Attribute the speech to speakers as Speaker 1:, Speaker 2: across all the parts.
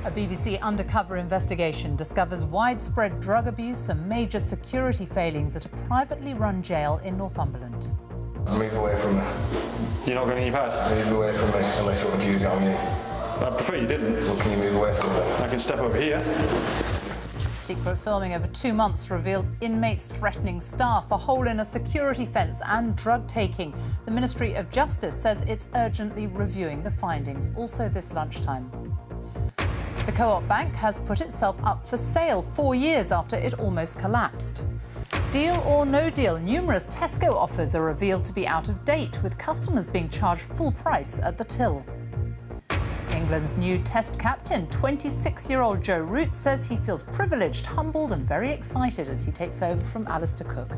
Speaker 1: A BBC undercover investigation discovers widespread drug abuse and major security failings at a privately run jail in Northumberland.
Speaker 2: Move away from me.
Speaker 3: You're not going to your pad?
Speaker 2: Move away from me, unless you want to use it on you.
Speaker 3: I prefer you didn't.
Speaker 2: Well, can you move away from me?
Speaker 3: I can step over here.
Speaker 1: Secret filming over 2 months revealed inmates threatening staff, a hole in a security fence and drug taking. The Ministry of Justice says it's urgently reviewing the findings, also this lunchtime. The Co-op Bank has put itself up for sale 4 years after it almost collapsed. Deal or no deal, numerous Tesco offers are revealed to be out of date, with customers being charged full price at the till. England's new Test captain, 26-year-old Joe Root, says he feels privileged, humbled and very excited as he takes over from Alistair Cook.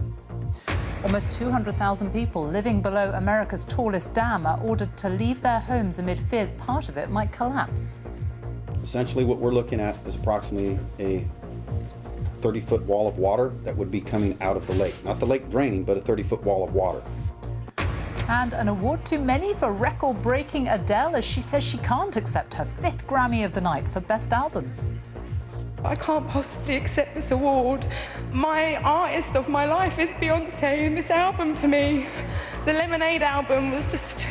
Speaker 1: Almost 200,000 people living below America's tallest dam are ordered to leave their homes amid fears part of it might collapse.
Speaker 4: Essentially what we're looking at is approximately a 30-foot wall of water that would be coming out of the lake. Not the lake draining, but a 30-foot wall of water.
Speaker 1: And an award too many for record-breaking Adele, as she says she can't accept her 5th Grammy of the night for Best Album.
Speaker 5: I can't possibly accept this award. My artist of my life is Beyoncé, and this album for me, the Lemonade album, was just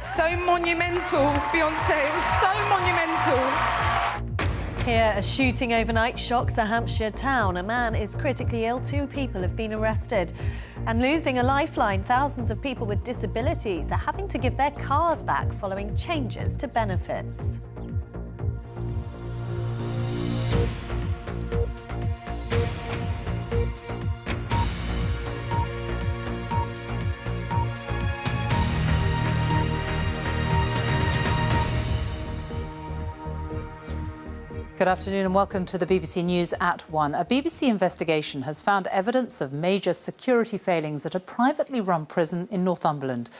Speaker 5: so monumental. Beyoncé, it was so monumental.
Speaker 6: Here, a shooting overnight shocks a Hampshire town. A man is critically ill. 2 people have been arrested. And losing a lifeline, thousands of people with disabilities are having to give their cars back following changes to benefits.
Speaker 1: Good afternoon and welcome to the BBC News at 1. A BBC investigation has found evidence of major security failings at a privately run prison in Northumberland.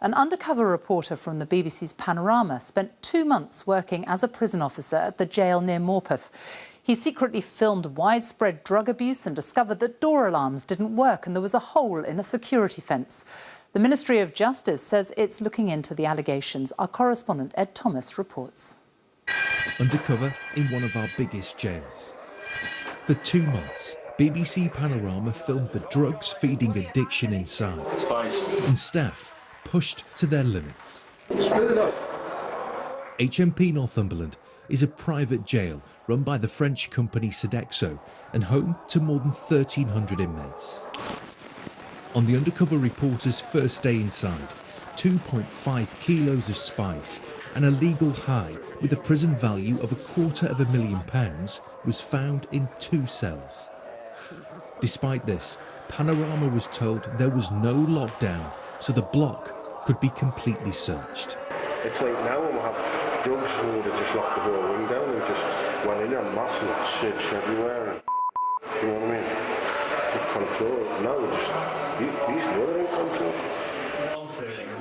Speaker 1: An undercover reporter from the BBC's Panorama spent 2 months working as a prison officer at the jail near Morpeth. He secretly filmed widespread drug abuse and discovered that door alarms didn't work and there was a hole in a security fence. The Ministry of Justice says it's looking into the allegations. Our correspondent Ed Thomas reports.
Speaker 7: Undercover in one of our biggest jails. For 2 months, BBC Panorama filmed the drugs feeding addiction inside.
Speaker 3: Spice.
Speaker 7: And staff pushed to their limits. HMP Northumberland is a private jail run by the French company Sodexo and home to more than 1,300 inmates. On the undercover reporter's first day inside, 2.5 kilos of spice, an illegal high with a prison value of £250,000 was found in 2 cells. Despite this, Panorama was told there was no lockdown, so the block could be completely searched.
Speaker 8: It's like now when we have drugs, we would have just locked the whole room down and just went in there en masse and searched everywhere. And, you know what I mean? Took control. Now we're just, these are in control.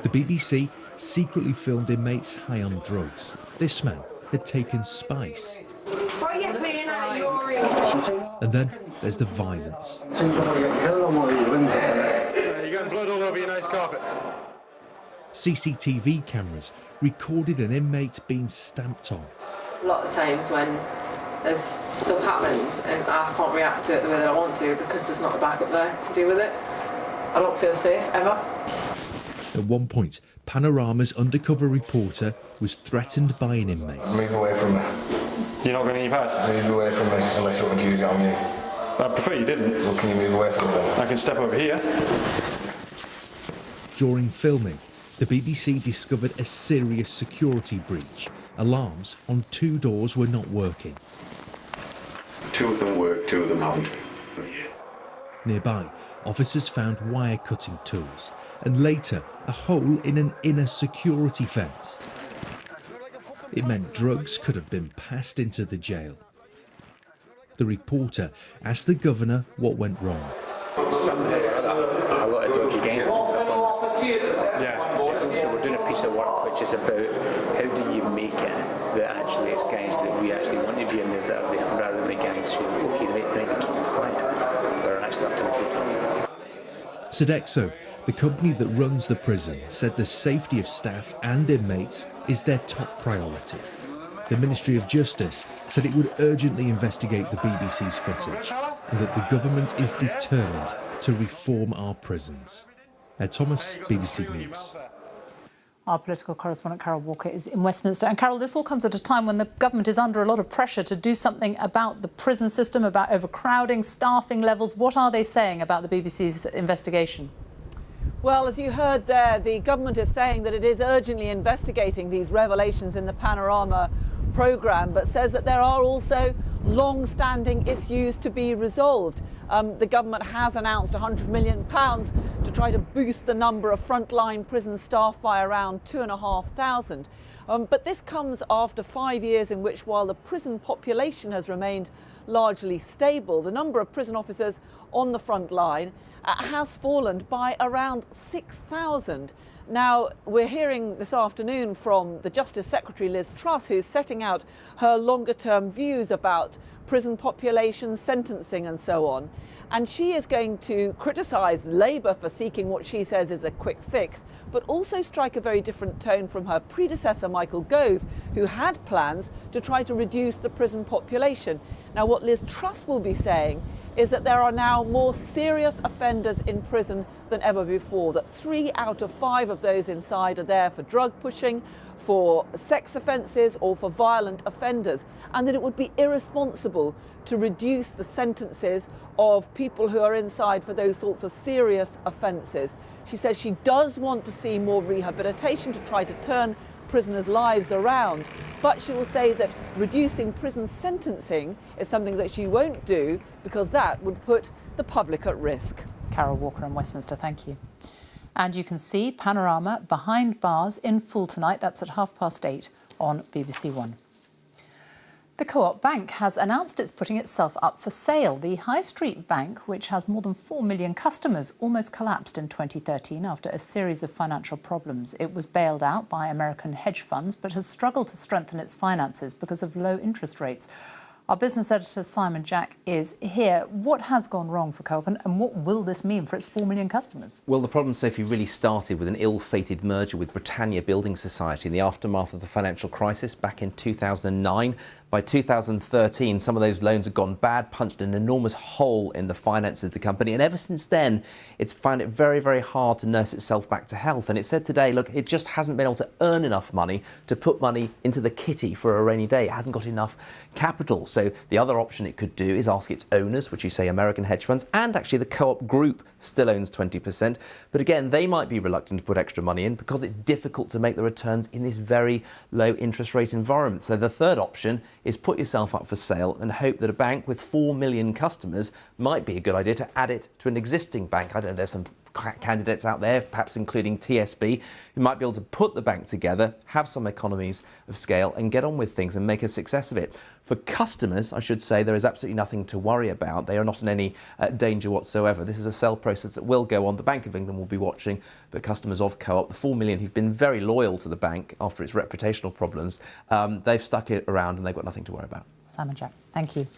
Speaker 7: The BBC secretly filmed inmates high on drugs. This man had taken spice. And then there's the violence.
Speaker 3: You're getting blood all over your nice carpet.
Speaker 7: CCTV cameras recorded an inmate being stamped on.
Speaker 9: A lot of times when there's stuff happens and I can't react to it the way that I want to because there's not a backup there to deal with it, I don't feel safe ever.
Speaker 7: At one point, Panorama's undercover reporter was threatened by an inmate.
Speaker 2: Move away from me.
Speaker 3: You're not going to your pad?
Speaker 2: Move away from me, unless you want to use it on you.
Speaker 3: I prefer you didn't.
Speaker 2: Well, can you move away from me then?
Speaker 3: I can step over here.
Speaker 7: During filming, the BBC discovered a serious security breach. Alarms on 2 doors were not working.
Speaker 10: 2 of them work, 2 of them haven't.
Speaker 7: Nearby, officers found wire-cutting tools and later a hole in an inner security fence. It meant drugs could have been passed into the jail. The reporter asked the governor what went wrong.
Speaker 11: A lot of dodgy games.
Speaker 3: Yeah.
Speaker 11: So we're doing a piece of work which is about how do you make it that actually it's guys that we actually want to be in there that are there, rather than the guys who, okay, they need to keep them quiet, but are actually up to the people.
Speaker 7: Sodexo, the company that runs the prison, said the safety of staff and inmates is their top priority. the Ministry of Justice said it would urgently investigate the BBC's footage and that the government is determined to reform our prisons. Ed Thomas, BBC News.
Speaker 1: Our political correspondent Carol Walker is in Westminster. And Carol, this all comes at a time when the government is under a lot of pressure to do something about the prison system, about overcrowding, staffing levels. What are they saying about the BBC's investigation?
Speaker 12: Well, as you heard there, the government is saying that it is urgently investigating these revelations in the Panorama programme, but says that there are also long-standing issues to be resolved. The government has announced £100 million to try to boost the number of frontline prison staff by around 2,500. But this comes after 5 years in which, while the prison population has remained largely stable, the number of prison officers on the front line has fallen by around 6,000. Now, we're hearing this afternoon from the Justice Secretary, Liz Truss, who's setting out her longer-term views about prison population, sentencing and so on. And she is going to criticise Labour for seeking what she says is a quick fix, but also strike a very different tone from her predecessor, Michael Gove, who had plans to try to reduce the prison population. Now, what Liz Truss will be saying is that there are now more serious offenders in prison than ever before, that 3 out of 5 of those inside are there for drug pushing, for sex offences or for violent offenders, and that it would be irresponsible to reduce the sentences of people who are inside for those sorts of serious offences. She says she does want to see more rehabilitation to try to turn prisoners' lives around, but she will say that reducing prison sentencing is something that she won't do because that would put the public at risk.
Speaker 1: Carol Walker in Westminster, thank you. And you can see Panorama Behind Bars in full tonight. That's at 8:30 on BBC One. The Co-op Bank has announced it's putting itself up for sale. The High Street Bank, which has more than 4 million customers, almost collapsed in 2013 after a series of financial problems. It was bailed out by American hedge funds, but has struggled to strengthen its finances because of low interest rates. Our business editor, Simon Jack, is here. What has gone wrong for Co-op and what will this mean for its 4 million customers?
Speaker 13: Well, the problem, Sophie, really started with an ill-fated merger with Britannia Building Society in the aftermath of the financial crisis back in 2009. By 2013, some of those loans had gone bad, punched an enormous hole in the finances of the company. And ever since then, it's found it very, very hard to nurse itself back to health. And it said today, look, it just hasn't been able to earn enough money to put money into the kitty for a rainy day. It hasn't got enough capital. So the other option it could do is ask its owners, which you say American hedge funds, and actually the Co-op Group still owns 20%. But again, they might be reluctant to put extra money in because it's difficult to make the returns in this very low interest rate environment. So the third option is put yourself up for sale and hope that a bank with 4 million customers might be a good idea to add it to an existing bank. I don't know, there's some candidates out there, perhaps including TSB, who might be able to put the bank together, have some economies of scale and get on with things and make a success of it. For customers, I should say, there is absolutely nothing to worry about. They are not in any danger whatsoever. This is a sale process that will go on. The Bank of England will be watching, but customers of Co-op, the 4 million who've been very loyal to the bank after its reputational problems, they've stuck it around and they've got nothing to worry about.
Speaker 1: Simon Jack, thank you.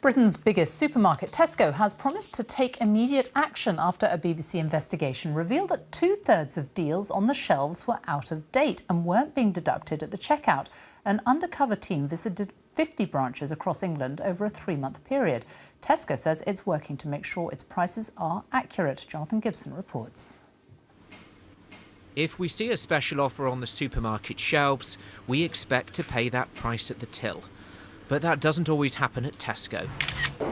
Speaker 1: Britain's biggest supermarket, Tesco, has promised to take immediate action after a BBC investigation revealed that 2/3 of deals on the shelves were out of date and weren't being deducted at the checkout. An undercover team visited 50 branches across England over a 3-month period. Tesco says it's working to make sure its prices are accurate. Jonathan Gibson reports.
Speaker 14: If we see a special offer on the supermarket shelves, we expect to pay that price at the till. But that doesn't always happen at Tesco.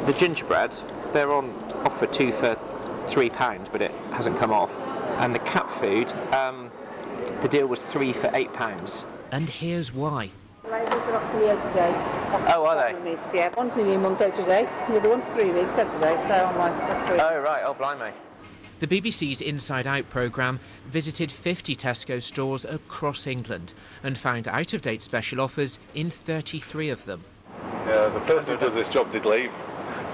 Speaker 15: The gingerbread, they're on offer 2 for £3, but it hasn't come off. And the cat food, the deal was 3 for £8.
Speaker 14: And here's why.
Speaker 9: Labels are up to the out of date.
Speaker 15: Oh, are they?
Speaker 9: Yeah, one's nearly a month out of date, the other one's 3 weeks out of date, so I'm like, that's great.
Speaker 15: Oh, right, oh, blimey.
Speaker 14: The BBC's Inside Out programme visited 50 Tesco stores across England and found out-of-date special offers in 33 of them.
Speaker 16: Yeah, the person who does this job did leave,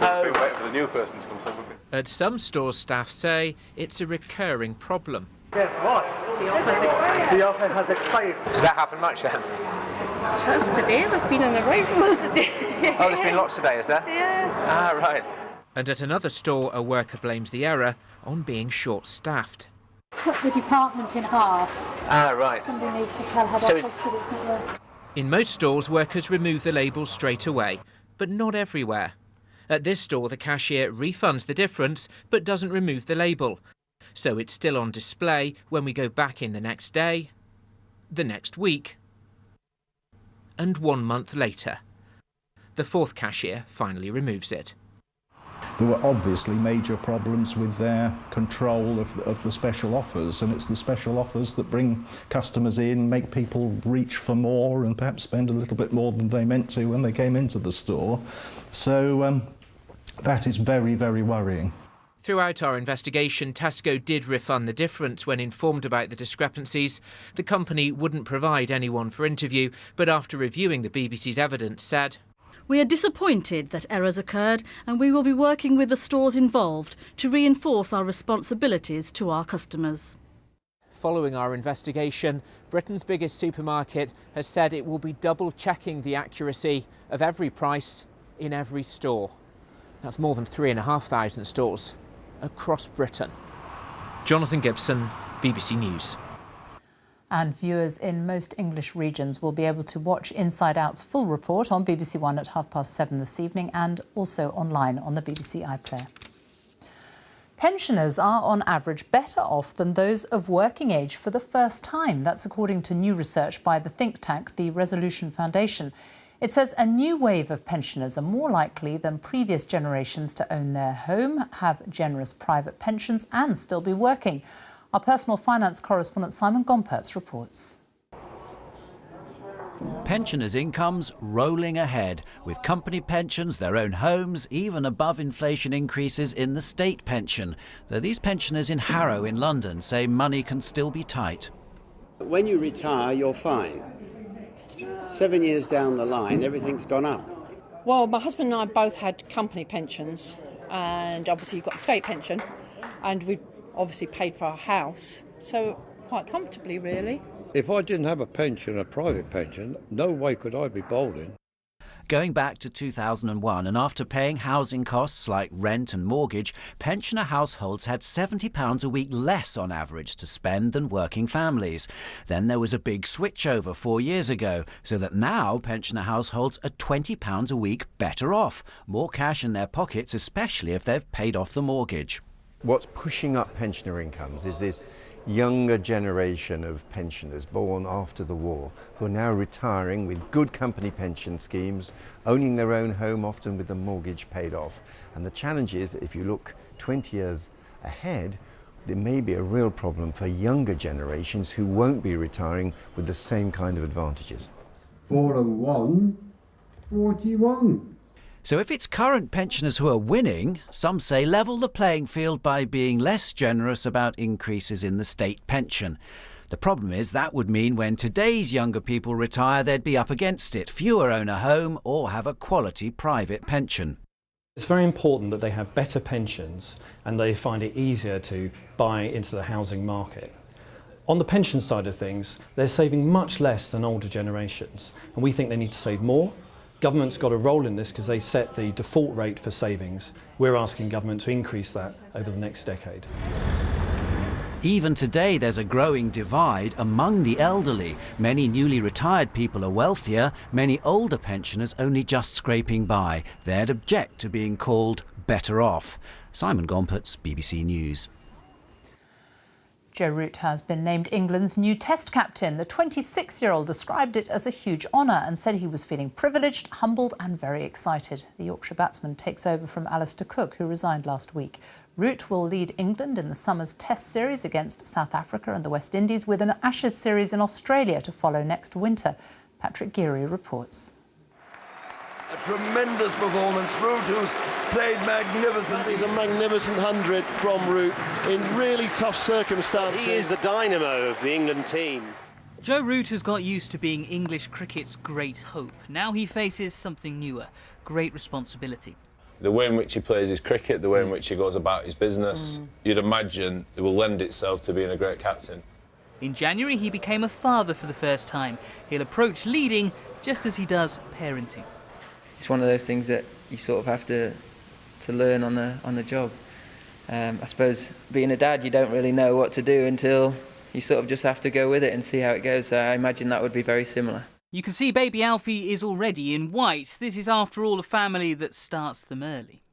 Speaker 16: so we've been waiting for the new person to come.
Speaker 14: At some stores, staff say it's a recurring problem.
Speaker 17: Guess what? The offer has expired.
Speaker 15: Does that happen much then?
Speaker 17: Just today, there's been an arrival today.
Speaker 15: Oh, there's been lots today, is there?
Speaker 17: Yeah.
Speaker 15: Ah, right.
Speaker 14: And at another store, a worker blames the error on being short-staffed.
Speaker 18: Cut the department in half.
Speaker 15: Ah, right.
Speaker 18: Somebody needs to tell head
Speaker 15: So
Speaker 18: office that it's not working.
Speaker 14: In most stores, workers remove the labels straight away, but not everywhere. At this store, the cashier refunds the difference, but doesn't remove the label. So it's still on display when we go back in the next day, the next week, and 1 month later. The fourth cashier finally removes it.
Speaker 18: There were obviously major problems with their control of the special offers, and it's the special offers that bring customers in, make people reach for more and perhaps spend a little bit more than they meant to when they came into the store. So that is very, very worrying.
Speaker 14: Throughout our investigation, Tesco did refund the difference when informed about the discrepancies. The company wouldn't provide anyone for interview, but after reviewing the BBC's evidence said,
Speaker 19: "We are disappointed that errors occurred, and we will be working with the stores involved to reinforce our responsibilities to our customers."
Speaker 14: Following our investigation, Britain's biggest supermarket has said it will be double-checking the accuracy of every price in every store. That's more than 3,500 stores across Britain. Jonathan Gibson, BBC News.
Speaker 1: And viewers in most English regions will be able to watch Inside Out's full report on BBC One at 7:30 this evening, and also online on the BBC iPlayer. Pensioners are on average better off than those of working age for the first time. That's according to new research by the think tank, the Resolution Foundation. It says a new wave of pensioners are more likely than previous generations to own their home, have generous private pensions and still be working. Our personal finance correspondent Simon Gompertz reports.
Speaker 20: Pensioners' incomes rolling ahead, with company pensions, their own homes, even above inflation increases in the state pension. Though these pensioners in Harrow in London say money can still be tight.
Speaker 21: When you retire, you're fine. 7 years down the line, everything's gone up.
Speaker 22: Well, my husband and I both had company pensions, and obviously you've got the state pension, and we obviously paid for our house, so quite comfortably, really.
Speaker 23: If I didn't have a pension, a private pension, no way could I be bowling.
Speaker 20: Going back to 2001, and after paying housing costs like rent and mortgage, pensioner households had £70 a week less on average to spend than working families. Then there was a big switchover 4 years ago, so that now pensioner households are £20 a week better off. More cash in their pockets, especially if they've paid off the mortgage.
Speaker 24: What's pushing up pensioner incomes is this younger generation of pensioners born after the war who are now retiring with good company pension schemes, owning their own home, often with the mortgage paid off. And the challenge is that if you look 20 years ahead, there may be a real problem for younger generations who won't be retiring with the same kind of advantages.
Speaker 25: 4 and 1, 41.
Speaker 20: So if it's current pensioners who are winning, some say level the playing field by being less generous about increases in the state pension. The problem is that would mean when today's younger people retire, they'd be up against it. Fewer own a home or have a quality private pension.
Speaker 26: It's very important that they have better pensions and they find it easier to buy into the housing market. On the pension side of things, they're saving much less than older generations, and we think they need to save more. Government's got a role in this because they set the default rate for savings. We're asking government to increase that over the next decade.
Speaker 20: Even today, there's a growing divide among the elderly. Many newly retired people are wealthier, many older pensioners only just scraping by. They'd object to being called better off. Simon Gompertz, BBC News.
Speaker 1: Joe Root has been named England's new Test captain. The 26-year-old described it as a huge honour and said he was feeling privileged, humbled and very excited. The Yorkshire batsman takes over from Alistair Cook, who resigned last week. Root will lead England in the summer's Test series against South Africa and the West Indies, with an Ashes series in Australia to follow next winter. Patrick Geary reports.
Speaker 27: A tremendous performance. Root, who's played magnificent.
Speaker 28: That is a magnificent 100 from Root in really tough circumstances.
Speaker 29: He is the dynamo of the England team.
Speaker 30: Joe Root has got used to being English cricket's great hope. Now he faces something newer, great responsibility.
Speaker 31: The way in which he plays his cricket, the way in which he goes about his business, you'd imagine it will lend itself to being a great captain.
Speaker 30: In January, he became a father for the first time. He'll approach leading just as he does parenting.
Speaker 32: It's one of those things that you sort of have to learn on the job. I suppose being a dad, you don't really know what to do until you sort of just have to go with it and see how it goes. So I imagine that would be very similar.
Speaker 30: You can see baby Alfie is already in white. This is, after all, a family that starts them early.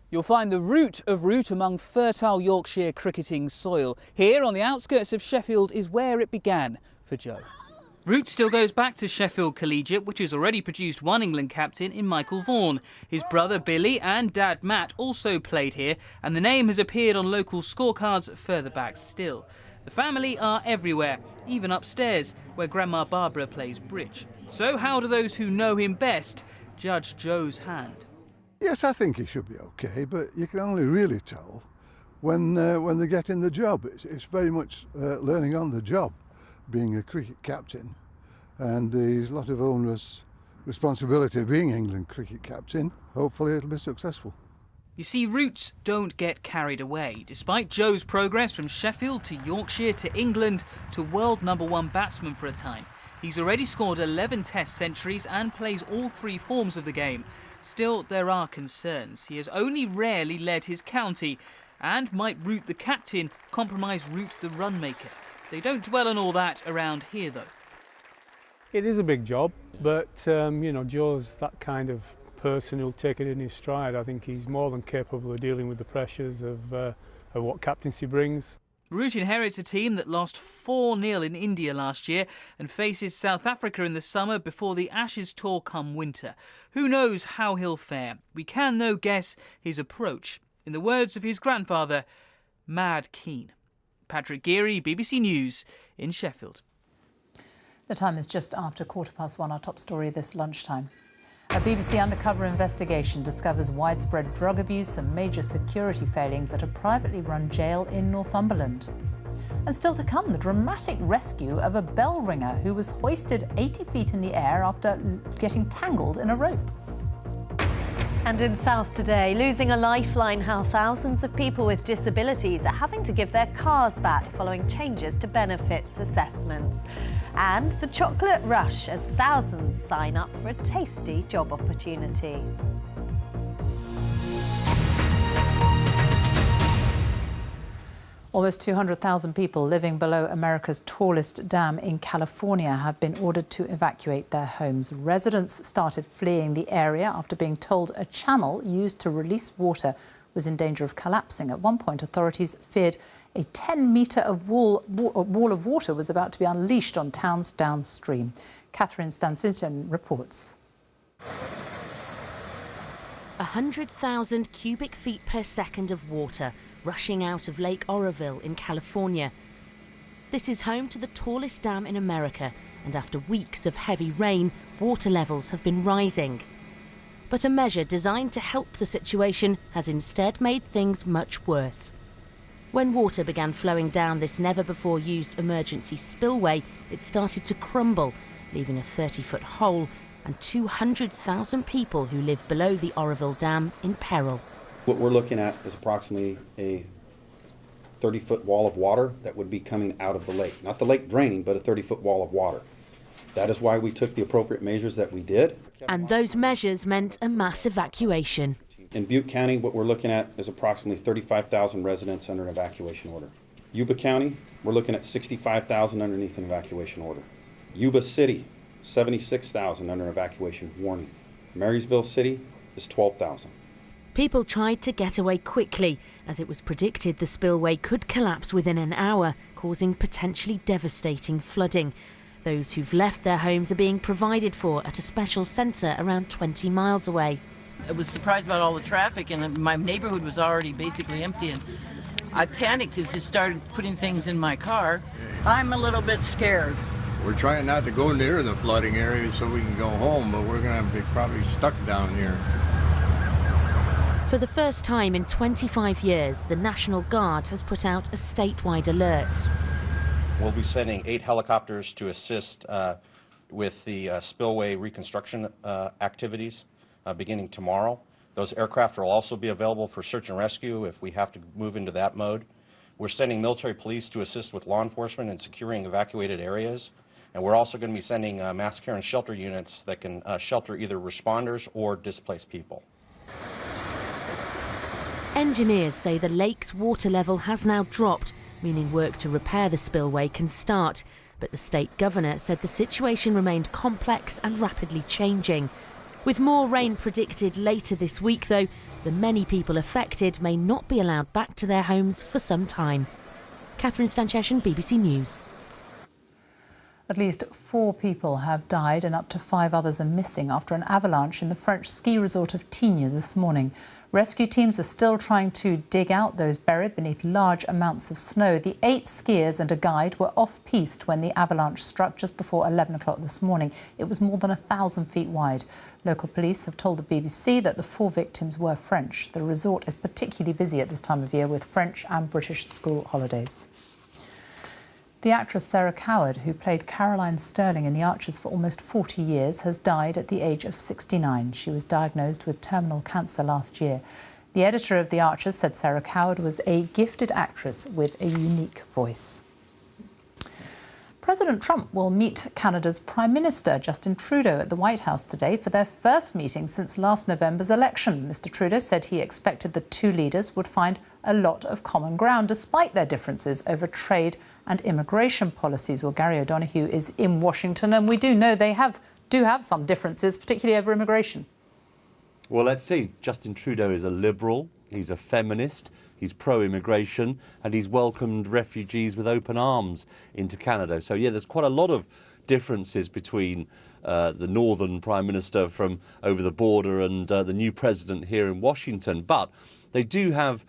Speaker 30: You'll find the root of root among fertile Yorkshire cricketing soil. Here, on the outskirts of Sheffield, is where it began for Joe. Root still goes back to Sheffield Collegiate, which has already produced one England captain in Michael Vaughan. His brother Billy and dad Matt also played here, and the name has appeared on local scorecards further back still. The family are everywhere, even upstairs, where Grandma Barbara plays bridge. So how do those who know him best judge Joe's hand?
Speaker 2: Yes, I think he should be okay, but you can only really tell when they get in the job. It's very much learning on the job, being a cricket captain, and there's a lot of onerous responsibility being England cricket captain. Hopefully it'll be successful.
Speaker 30: You see, roots don't get carried away. Despite Joe's progress from Sheffield to Yorkshire to England to world #1 batsman for a time, he's already scored 11 Test centuries and plays all three forms of the game. Still, there are concerns. He has only rarely led his county, and might Root the captain compromise Root the run maker? They don't dwell on all that around here, though.
Speaker 3: It is a big job, but you know, Joe's that kind of person who'll take it in his stride. I think he's more than capable of dealing with the pressures of what captaincy brings.
Speaker 30: Root inherits a team that lost 4-0 in India last year and faces South Africa in the summer before the Ashes tour come winter. Who knows how he'll fare? We can, though, guess his approach. In the words of his grandfather, mad keen. Patrick Geary, BBC News in Sheffield.
Speaker 1: The time is just after 1:15. Our top story this lunchtime. A BBC undercover investigation discovers widespread drug abuse and major security failings at a privately run jail in Northumberland. And still to come, the dramatic rescue of a bell ringer who was hoisted 80 feet in the air after getting tangled in a rope.
Speaker 4: And in South today, losing a lifeline, how thousands of people with disabilities are having to give their cars back following changes to benefits assessments. And the chocolate rush as thousands sign up for a tasty job opportunity.
Speaker 1: Almost 200,000 people living below America's tallest dam in California have been ordered to evacuate their homes. Residents started fleeing the area after being told a channel used to release water was in danger of collapsing. At one point, authorities feared a 10-metre wall of water was about to be unleashed on towns downstream. Catherine Stansiton reports.
Speaker 5: 100,000 cubic feet per second of water rushing out of Lake Oroville in California. This is home to the tallest dam in America, and after weeks of heavy rain, water levels have been rising. But a measure designed to help the situation has instead made things much worse. When water began flowing down this never-before-used emergency spillway, it started to crumble, leaving a 30-foot hole and 200,000 people who live below the Oroville Dam in peril.
Speaker 6: What we're looking at is approximately a 30-foot wall of water that would be coming out of the lake. Not the lake draining, but a 30-foot wall of water. That is why we took the appropriate measures that we did.
Speaker 5: And those measures meant a mass evacuation.
Speaker 6: In Butte County, what we're looking at is approximately 35,000 residents under an evacuation order. Yuba County, we're looking at 65,000 underneath an evacuation order. Yuba City, 76,000 under evacuation warning. Marysville City is 12,000.
Speaker 5: People tried to get away quickly, as it was predicted the spillway could collapse within an hour, causing potentially devastating flooding. Those who've left their homes are being provided for at a special centre around 20 miles away.
Speaker 7: I was surprised about all the traffic, and my neighbourhood was already basically empty, and I panicked and just started putting things in my car.
Speaker 8: I'm a little bit scared.
Speaker 9: We're trying not to go near the flooding area so we can go home, but we're going to be probably stuck down here.
Speaker 5: For the first time in 25 years, the National Guard has put out a statewide alert.
Speaker 10: We'll be sending 8 helicopters to assist with the spillway reconstruction activities beginning tomorrow. Those aircraft will also be available for search and rescue if we have to move into that mode. We're sending military police to assist with law enforcement in securing evacuated areas. And we're also going to be sending mass care and shelter units that can shelter either responders or displaced people.
Speaker 5: Engineers say the lake's water level has now dropped, meaning work to repair the spillway can start. But the state governor said the situation remained complex and rapidly changing. With more rain predicted later this week, though, the many people affected may not be allowed back to their homes for some time. Catherine Stancheshan, BBC News.
Speaker 1: At least 4 people have died and up to 5 others are missing after an avalanche in the French ski resort of Tignes this morning. Rescue teams are still trying to dig out those buried beneath large amounts of snow. The 8 skiers and a guide were off-piste when the avalanche struck just before 11 o'clock this morning. It was more than 1,000 feet wide. Local police have told the BBC that the 4 victims were French. The resort is particularly busy at this time of year with French and British school holidays. The actress Sarah Coward, who played Caroline Sterling in The Archers for almost 40 years, has died at the age of 69. She was diagnosed with terminal cancer last year. The editor of The Archers said Sarah Coward was a gifted actress with a unique voice. President Trump will meet Canada's Prime Minister, Justin Trudeau, at the White House today for their first meeting since last November's election. Mr. Trudeau said he expected the 2 leaders would find a lot of common ground, despite their differences over trade and immigration policies. Well, Gary O'Donoghue is in Washington, and we do know they do have some differences, particularly over immigration.
Speaker 11: Well, let's see. Justin Trudeau is a Liberal, he's a feminist, he's pro-immigration, and he's welcomed refugees with open arms into Canada. So, yeah, there's quite a lot of differences between the Northern Prime Minister from over the border and the new president here in Washington. But they do have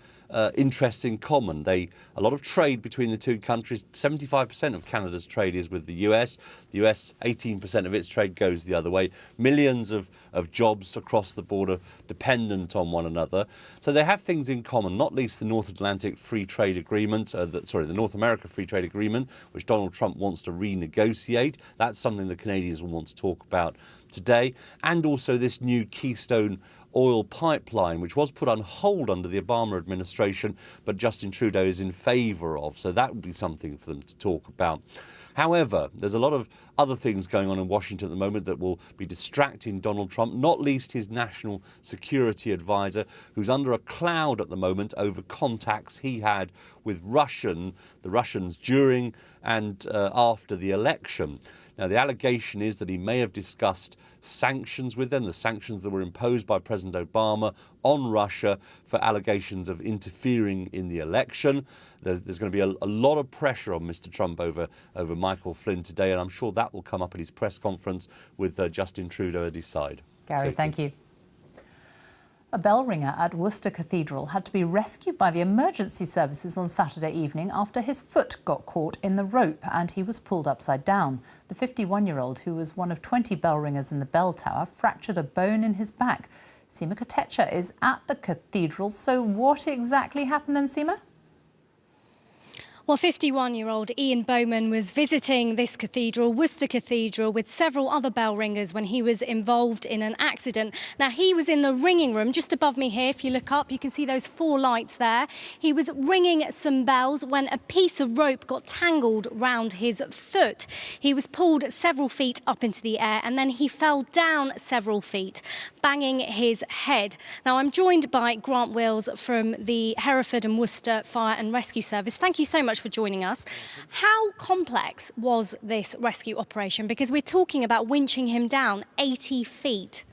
Speaker 11: interests in common. A lot of trade between the two countries. 75% of Canada's trade is with the US. The US, 18% of its trade goes the other way. Millions of jobs across the border dependent on one another. So they have things in common, not least the North Atlantic Free Trade Agreement, the North America Free Trade Agreement, which Donald Trump wants to renegotiate. That's something the Canadians will want to talk about today. And also this new Keystone oil pipeline, which was put on hold under the Obama administration, but Justin Trudeau is in favour of. So that would be something for them to talk about. However, there's a lot of other things going on in Washington at the moment that will be distracting Donald Trump, not least his national security advisor, who's under a cloud at the moment over contacts he had with the Russians during and after the election. Now, the allegation is that he may have discussed sanctions with them, the sanctions that were imposed by President Obama on Russia for allegations of interfering in the election. There's going to be a lot of pressure on Mr. Trump over Michael Flynn today, and I'm sure that will come up at his press conference with Justin Trudeau at his side.
Speaker 1: Gary, thank you. A bell ringer at Worcester Cathedral had to be rescued by the emergency services on Saturday evening after his foot got caught in the rope and he was pulled upside down. The 51-year-old, who was one of 20 bell ringers in the bell tower, fractured a bone in his back. Seema Kotecha is at the cathedral. So what exactly happened then, Seema?
Speaker 12: Well, 51-year-old Ian Bowman was visiting this cathedral, Worcester Cathedral, with several other bell ringers when he was involved in an accident. Now, he was in the ringing room just above me here. If you look up, you can see those 4 lights there. He was ringing some bells when a piece of rope got tangled round his foot. He was pulled several feet up into the air and then he fell down several feet, banging his head. Now, I'm joined by Grant Wills from the Hereford and Worcester Fire and Rescue Service. Thank you so much for joining us. How complex was this rescue operation? Because we're talking about winching him down 80 feet.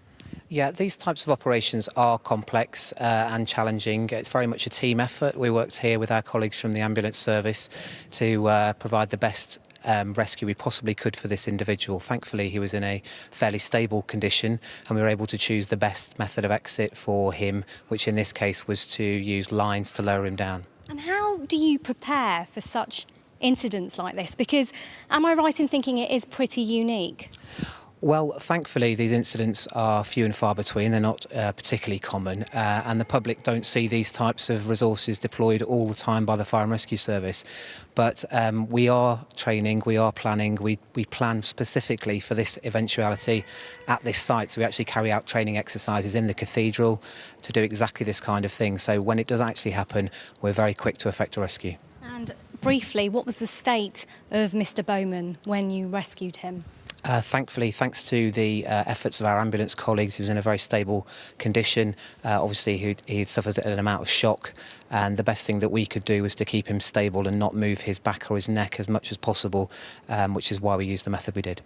Speaker 13: Yeah, these types of operations are complex and challenging. It's very much a team effort. We worked here with our colleagues from the ambulance service to provide the best rescue we possibly could for this individual. Thankfully, he was in a fairly stable condition and we were able to choose the best method of exit for him, which in this case was to use lines to lower him down.
Speaker 12: And how do you prepare for such incidents like this? Because am I right in thinking it is pretty unique?
Speaker 13: Well, thankfully, these incidents are few and far between. They're not particularly common, and the public don't see these types of resources deployed all the time by the Fire and Rescue Service. But we are training, we are planning, we plan specifically for this eventuality at this site. So we actually carry out training exercises in the cathedral to do exactly this kind of thing. So when it does actually happen, we're very quick to effect a rescue.
Speaker 12: And briefly, what was the state of Mr. Bowman when you rescued him?
Speaker 13: Thankfully, thanks to the efforts of our ambulance colleagues, he was in a very stable condition. Obviously, he suffered an amount of shock, and the best thing that we could do was to keep him stable and not move his back or his neck as much as possible, which is why we used the method we did.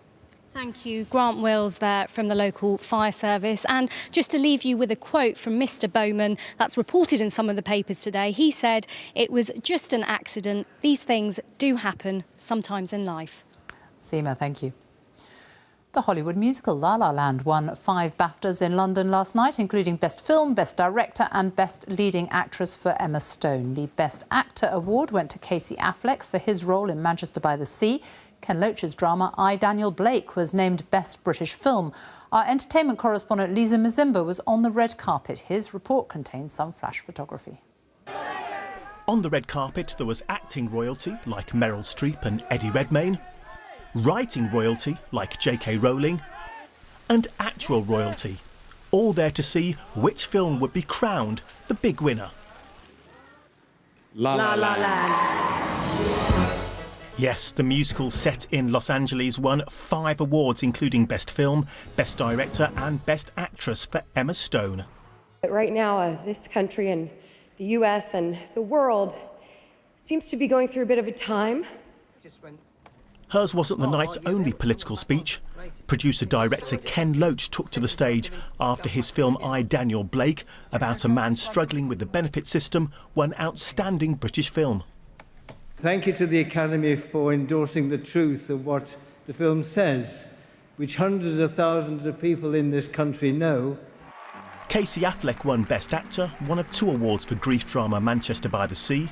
Speaker 12: Thank you, Grant Wills there from the local fire service. And just to leave you with a quote from Mr. Bowman that's reported in some of the papers today, he said, "It was just an accident. These things do happen sometimes in life."
Speaker 1: Seema, thank you. The Hollywood musical La La Land won 5 BAFTAs in London last night, including Best Film, Best Director and Best Leading Actress for Emma Stone. The Best Actor award went to Casey Affleck for his role in Manchester by the Sea. Ken Loach's drama I, Daniel Blake was named Best British Film. Our entertainment correspondent Lisa Mazimba was on the red carpet. His report contains some flash photography.
Speaker 14: On the red carpet there was acting royalty like Meryl Streep and Eddie Redmayne, writing royalty like J.K. Rowling, and actual royalty, all there to see which film would be crowned the big winner.
Speaker 15: La La Land.
Speaker 14: Yes, the musical set in Los Angeles won 5 awards, including Best Film, Best Director and Best Actress for Emma Stone.
Speaker 16: Right now, this country and the US and the world seems to be going through a bit of a time.
Speaker 14: Hers wasn't the night's only political speech. Producer-director Ken Loach took to the stage after his film I, Daniel Blake, about a man struggling with the benefit system, won Outstanding British Film.
Speaker 17: Thank you to the Academy for endorsing the truth of what the film says, which hundreds of thousands of people in this country know.
Speaker 14: Casey Affleck won Best Actor, one of 2 awards for grief drama Manchester by the Sea.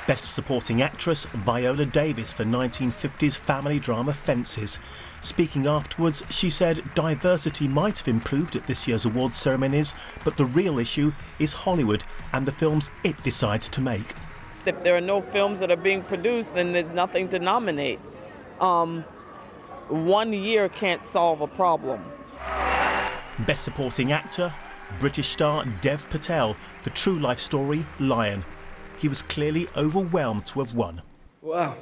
Speaker 14: Best Supporting Actress, Viola Davis for 1950s family drama Fences. Speaking afterwards, she said diversity might have improved at this year's awards ceremonies, but the real issue is Hollywood and the films it decides to make.
Speaker 18: If there are no films that are being produced, then there's nothing to nominate. 1 year can't solve a problem.
Speaker 14: Best Supporting Actor, British star Dev Patel for true life story Lion. He was clearly overwhelmed to have won.
Speaker 19: Wow,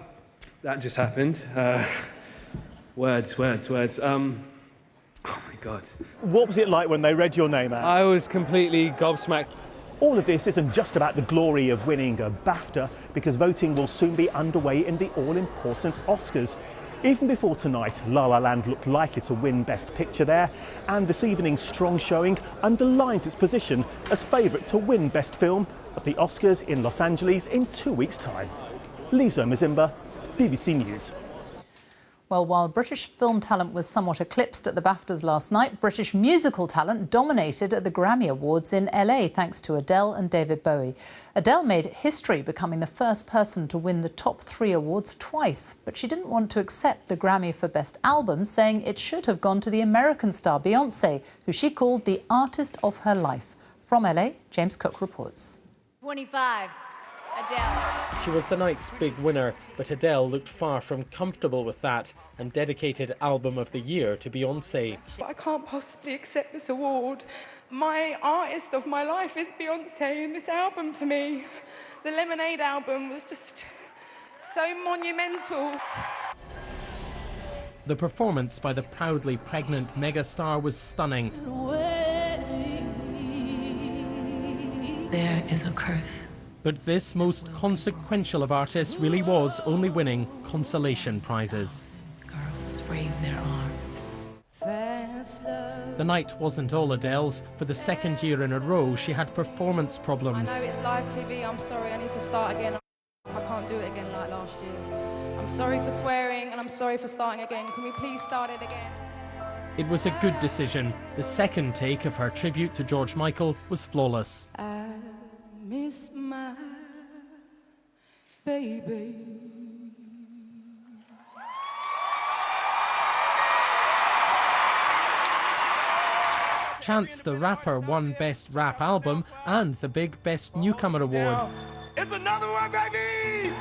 Speaker 19: that just happened. Words. Oh my God.
Speaker 14: What was it like when they read your name out?
Speaker 19: I was completely gobsmacked.
Speaker 14: All of this isn't just about the glory of winning a BAFTA, because voting will soon be underway in the all-important Oscars. Even before tonight, La La Land looked likely to win Best Picture there, and this evening's strong showing underlines its position as favourite to win Best Film at the Oscars in Los Angeles in 2 weeks' time. Lisa Mazimba, BBC News.
Speaker 1: Well, while British film talent was somewhat eclipsed at the BAFTAs last night, British musical talent dominated at the Grammy Awards in LA, thanks to Adele and David Bowie. Adele made history, becoming the first person to win the top 3 awards twice. But she didn't want to accept the Grammy for Best Album, saying it should have gone to the American star Beyoncé, who she called the artist of her life. From LA, James Cook reports.
Speaker 21: 25. Adele.
Speaker 22: She was the night's big winner, but Adele looked far from comfortable with that and dedicated Album of the Year to Beyoncé.
Speaker 23: I can't possibly accept this award. My artist of my life is Beyoncé, and this album for me, the Lemonade album, was just so monumental.
Speaker 22: The performance by the proudly pregnant megastar was stunning.
Speaker 21: There is a curse.
Speaker 22: But this most consequential of artists really was only winning consolation prizes.
Speaker 21: Girls raise their arms.
Speaker 22: The night wasn't all Adele's. For the 2nd year in a row, she had performance problems.
Speaker 23: I know it's live TV, I'm sorry, I need to start again. I can't do it again like last year. I'm sorry for swearing and I'm sorry for starting again. Can we please start it again?
Speaker 22: It was a good decision. The second take of her tribute to George Michael was flawless.
Speaker 23: I miss my baby.
Speaker 22: Chance the Rapper won Best Rap Album and the big Best Newcomer Award.
Speaker 23: It's another one, baby!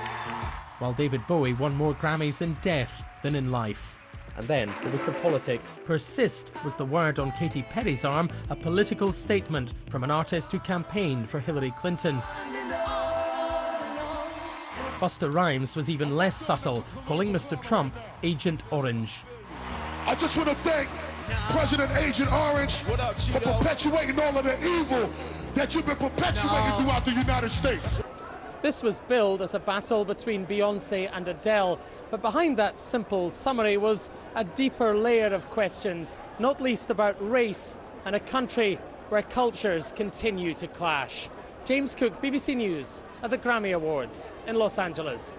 Speaker 22: While David Bowie won more Grammys in death than in life. And then there was the politics. Persist was the word on Katy Perry's arm, a political statement from an artist who campaigned for Hillary Clinton. Busta Rhymes was even less subtle, calling Mr. Trump Agent Orange.
Speaker 2: I just want to thank President Agent Orange for perpetuating all of the evil that you've been perpetuating throughout the United States.
Speaker 22: This was billed as a battle between Beyoncé and Adele, but behind that simple summary was a deeper layer of questions, not least about race and a country where cultures continue to clash. James Cook, BBC News, at the Grammy Awards in Los Angeles.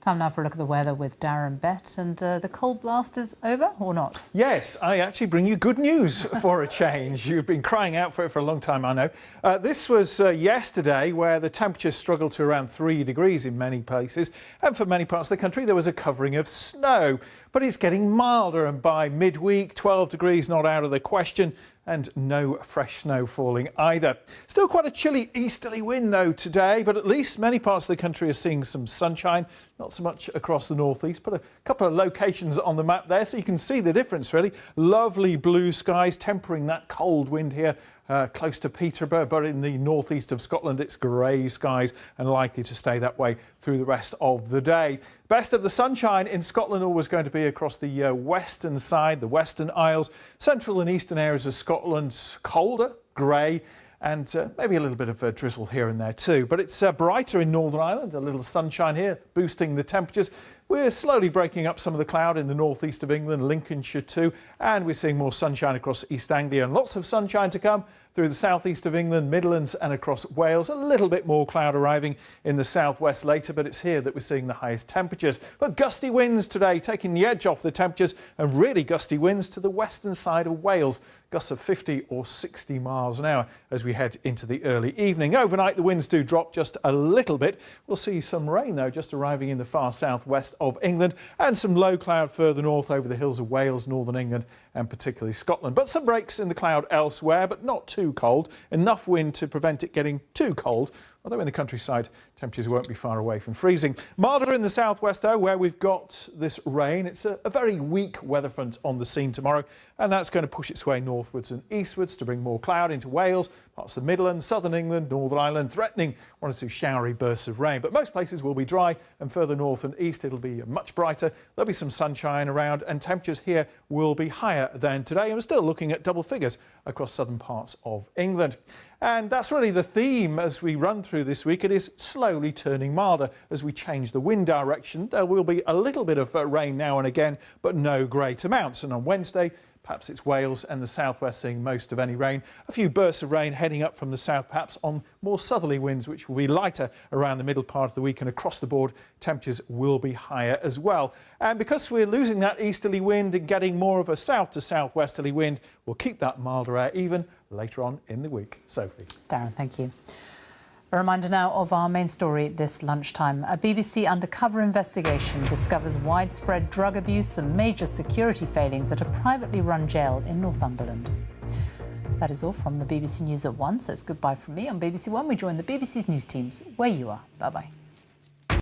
Speaker 1: Time now for a look at the weather with Darren Bett. And the cold blast is over, or not?
Speaker 3: Yes, I actually bring you good news for a change. You've been crying out for it for a long time, I know. This was yesterday, where the temperatures struggled to around 3 degrees in many places. And for many parts of the country, there was a covering of snow. But it's getting milder, and by midweek, 12 degrees not out of the question, and no fresh snow falling either. Still quite a chilly easterly wind though today, but at least many parts of the country are seeing some sunshine. Not so much across the northeast. Put a couple of locations on the map there so you can see the difference really. Lovely blue skies tempering that cold wind here. Close to Peterborough, but in the northeast of Scotland it's grey skies and likely to stay that way through the rest of the day. Best of the sunshine in Scotland always going to be across the western side, the Western Isles, central and eastern areas of Scotland, colder, grey, and maybe a little bit of a drizzle here and there too. But it's brighter in Northern Ireland, a little sunshine here, boosting the temperatures. We're slowly breaking up some of the cloud in the northeast of England, Lincolnshire too, and we're seeing more sunshine across East Anglia, and lots of sunshine to come through the southeast of England, Midlands and across Wales. A little bit more cloud arriving in the southwest later, but it's here that we're seeing the highest temperatures. But gusty winds today, taking the edge off the temperatures, and really gusty winds to the western side of Wales. Gusts of 50 or 60 miles an hour as we head into the early evening. Overnight, the winds do drop just a little bit. We'll see some rain, though, just arriving in the far southwest of England, and some low cloud further north over the hills of Wales, northern England and particularly Scotland. But some breaks in the cloud elsewhere, but not too cold. Enough wind to prevent it getting too cold, although in the countryside temperatures won't be far away from freezing. Milder in the southwest though, where we've got this rain. It's a very weak weather front on the scene tomorrow, and that's going to push its way northwards and eastwards to bring more cloud into Wales, parts of the Midlands, southern England, Northern Ireland, threatening one or two showery bursts of rain. But most places will be dry, and further north and east it'll be much brighter. There'll be some sunshine around, and temperatures here will be higher than today, and we're still looking at double figures across southern parts of England. And that's really the theme as we run through this week. It is slowly turning milder as we change the wind direction. There will be a little bit of rain now and again, but no great amounts. And on Wednesday, perhaps it's Wales and the southwest seeing most of any rain. A few bursts of rain heading up from the south, perhaps on more southerly winds, which will be lighter around the middle part of the week, and across the board temperatures will be higher as well. And because we're losing that easterly wind and getting more of a south to southwesterly wind, we'll keep that milder air even later on in the week. Sophie.
Speaker 1: Darren, thank you. A reminder now of our main story this lunchtime. A BBC undercover investigation discovers widespread drug abuse and major security failings at a privately run jail in Northumberland. That is all from the BBC News at 1, so it's goodbye from me on BBC One. We join the BBC's news teams where you are. Bye-bye.